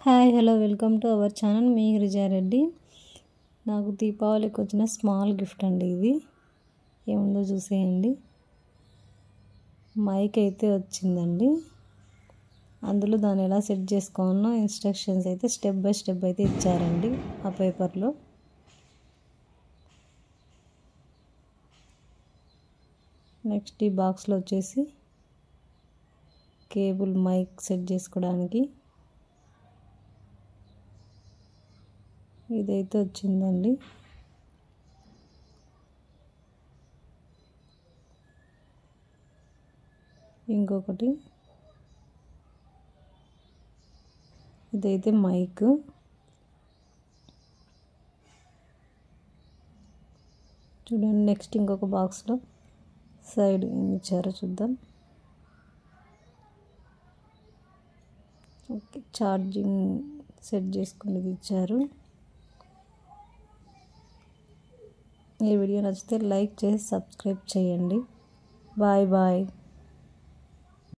Hi hello welcome to our channel మీ గిరిజారెడ్డి. నాకు దీపావళికి వచ్చిన స్మాల్ గిఫ్ట్ అండి ఇది. ఏముందో చూసేయండి. మైక్ అయితే వచ్చిందండి. అందులో దాన్ని ఎలా సెట్ చేసుకోవాలో ఇన్స్ట్రక్షన్స్ అయితే స్టెప్ బై స్టెప్ అయితే ఇచ్చారండి ఆ పేపర్లో. నెక్స్ట్ ఈ బాక్స్లో వచ్చేసి కేబుల్ మైక్ సెట్ చేసుకోవడానికి ఇదైతే వచ్చిందండి. ఇంకొకటి ఇదైతే మైక్. చూడండి, నెక్స్ట్ ఇంకొక బాక్స్లో సైడ్ ఏమి ఇచ్చారో చూద్దాం. ఓకే, ఛార్జింగ్ సెట్ చేసుకునేది ఇచ్చారు. ఈ వీడియో నచ్చితే లైక్ చేసి సబ్స్క్రైబ్ చేయండి. Bye bye.